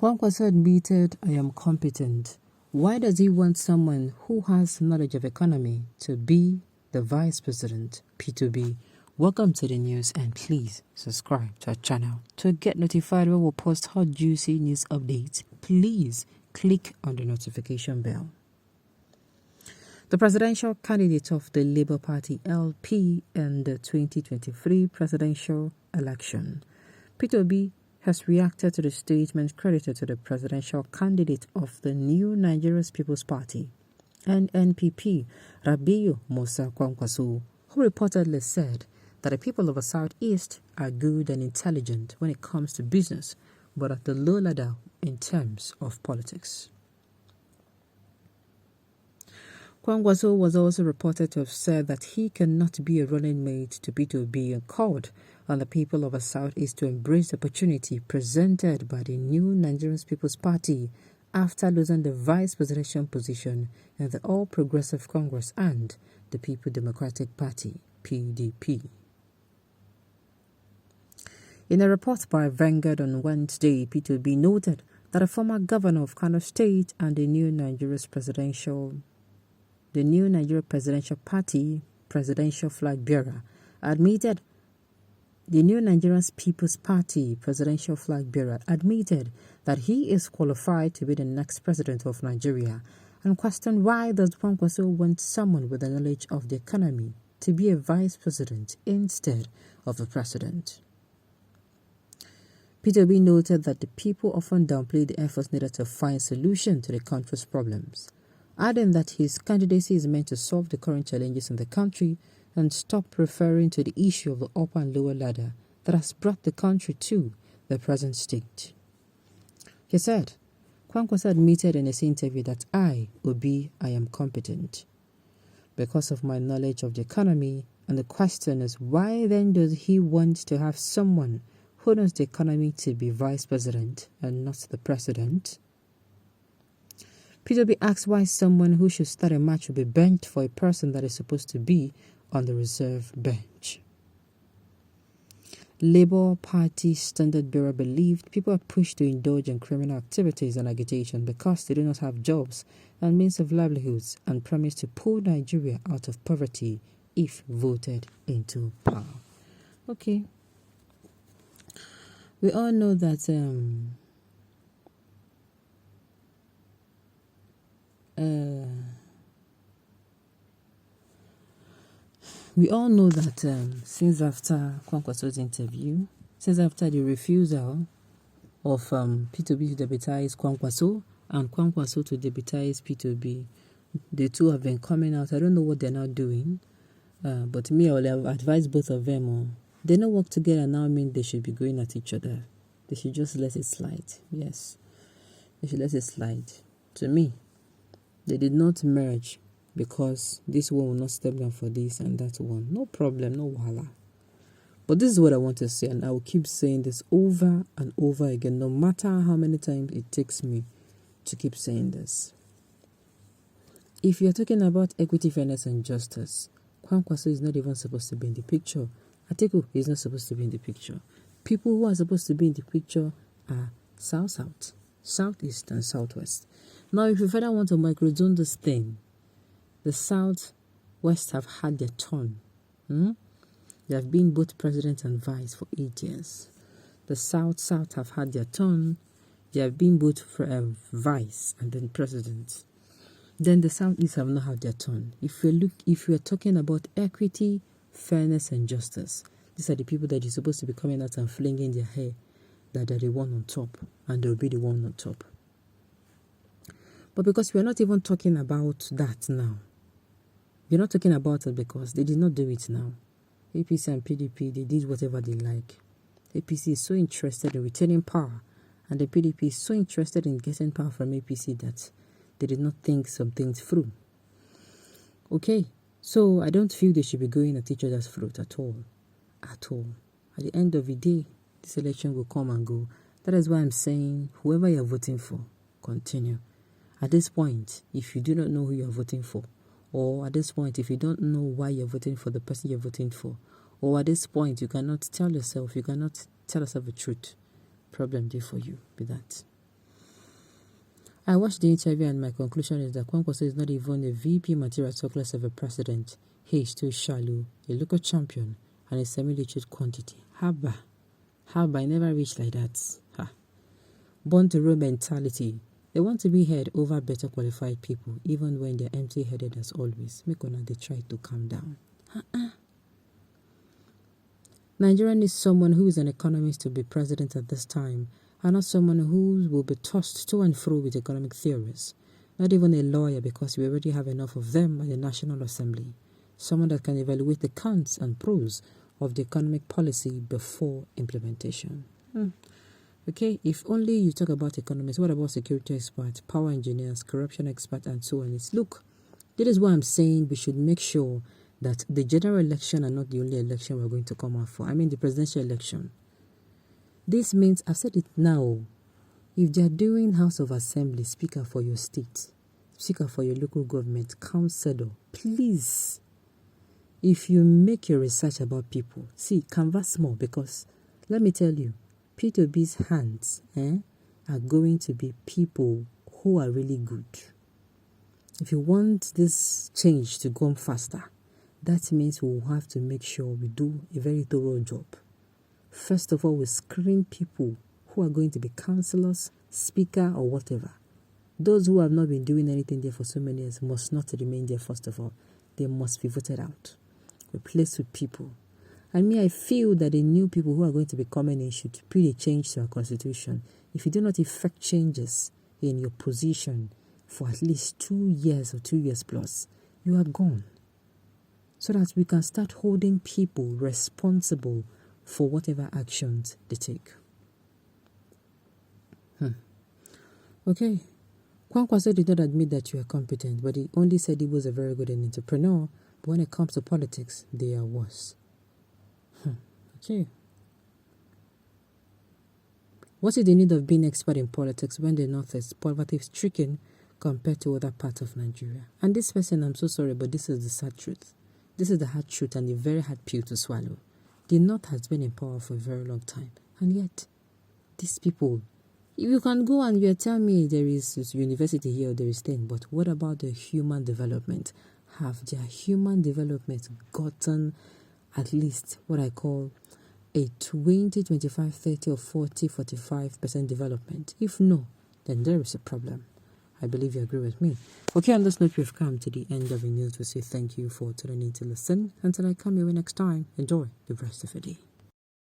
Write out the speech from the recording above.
Kwakwanso admitted, "I am competent." Why does he want someone who has knowledge of economy to be the vice president? P2B, welcome to the news and please subscribe to our channel. To get notified when we post hot juicy news updates, please click on the notification bell. The presidential candidate of the Labour Party LP in the 2023 presidential election, P2B, has reacted to the statement credited to the presidential candidate of the New Nigerian People's Party, NNPP, Rabiu Musa Kwakwanso, who reportedly said that the people of the Southeast are good and intelligent when it comes to business, but at the low ladder in terms of politics. Kwakwanso was also reported to have said that he cannot be a running mate to P2B and called on the people of the Southeast to embrace the opportunity presented by the New Nigerian People's Party after losing the vice presidential position in the All Progressive Congress and the People Democratic Party, PDP. In a report by Vanguard on Wednesday, P2B noted that a former governor of Kano State and the New Nigeria Presidential Party presidential flag bearer admitted the New Nigerian People's Party presidential flag bearer admitted that he is qualified to be the next president of Nigeria and questioned why does Kwakwanso want someone with the knowledge of the economy to be a vice president instead of a president. P2B noted that the people often downplay the efforts needed to find solutions to the country's problems, adding that his candidacy is meant to solve the current challenges in the country and stop referring to the issue of the upper and lower ladder that has brought the country to the present state. He said, Kwakwanso admitted in his interview that I am competent because of my knowledge of the economy, and the question is why then does he want to have someone who knows the economy to be vice president and not the president? P2B asks why someone who should start a match will be benched for a person that is supposed to be on the reserve bench. Labour Party standard bearer believed people are pushed to indulge in criminal activities and agitation because they do not have jobs and means of livelihoods, and promised to pull Nigeria out of poverty if voted into power. Okay. We all know that since after Kwakwanso's interview, since after the refusal of P2B to deputize Kwakwanso and Kwakwanso to deputize P2B, the two have been coming out. I don't know what they're now doing, but me, I will have advised both of them. They don't work together now, mean they should be going at each other. They should just let it slide. Yes, they should let it slide. To me, they did not merge because this one will not step down for this and that one. No problem, no wahala. But this is what I want to say, and I will keep saying this over and over again, no matter how many times it takes me to keep saying this. If you're talking about equity, fairness, and justice, Kwakwanso is not even supposed to be in the picture. Atiku is not supposed to be in the picture. People who are supposed to be in the picture are South, Southeast, and Southwest. Now, if you further want to microzone this thing, the Southwest have had their turn. They have been both president and vice for 8 years. The South have had their turn. They have been both vice and then president. Then the Southeast have not had their turn. If you are talking about equity, fairness, and justice, these are the people that you're supposed to be coming out and flinging their hair that they're the one on top, and they'll be the one on top. But because we're not even talking about that now, we're not talking about it because they did not do it now. APC and PDP, they did whatever they like. APC is so interested in retaining power, and the PDP is so interested in getting power from APC that they did not think some things through. Okay, so I don't feel they should be going at each other's throat at all. At all. At the end of the day, this election will come and go. That is why I'm saying whoever you're voting for, continue. At this point, if you do not know who you're voting for, or at this point, if you don't know why you're voting for the person you're voting for, or at this point, you cannot tell yourself the truth, problem there for you, be that. I watched the interview and my conclusion is that Kwakwanso is not even a VP material, talk less of a president. He is too shallow, a local champion, and a semi-literate quantity. Haba, I never reached like that. Ha. Born to row mentality. They want to be heard over better qualified people, even when they're empty-headed as always. Make on they try to calm down. Nigeria needs someone who is an economist to be president at this time, and not someone who will be tossed to and fro with economic theories. Not even a lawyer, because we already have enough of them at the National Assembly. Someone that can evaluate the cons and pros of the economic policy before implementation. Okay, if only you talk about economists, what about security experts, power engineers, corruption experts, and so on? Look, this is why I'm saying we should make sure that the general election are not the only election we're going to come out for. I mean the presidential election. This means, I've said it now, if they're doing House of Assembly, Speaker for your state, Speaker for your local government, councillor, please, if you make your research about people, see, canvas more, because let me tell you, P2B's hands are going to be people who are really good. If you want this change to go faster, that means we'll have to make sure we do a very thorough job. First of all, we screen people who are going to be councillors, speaker, or whatever. Those who have not been doing anything there for so many years must not remain there, first of all. They must be voted out, replaced with people. And I feel that the new people who are going to be coming in should bring a change to our constitution. If you do not effect changes in your position for at least 2 years or 2 years plus, you are gone. So that we can start holding people responsible for whatever actions they take. Okay. Kwakwanso did not admit that you are competent, but he only said he was a very good entrepreneur. But when it comes to politics, they are worse. Okay. What is the need of being expert in politics when the North is poverty-stricken compared to other parts of Nigeria? And this person, I'm so sorry, but this is the sad truth. This is the hard truth and a very hard pill to swallow. The North has been in power for a very long time. And yet, these people, you can go and you tell me there is university here or there is thing, but what about the human development? Have their human development gotten at least what I call a 20, 25, 30 or 40, 45% development? If no, then there is a problem. I believe you agree with me. Okay, on this note, we've come to the end of the news. We say thank you for tuning in to listen. Until I come your way next time, enjoy the rest of the day.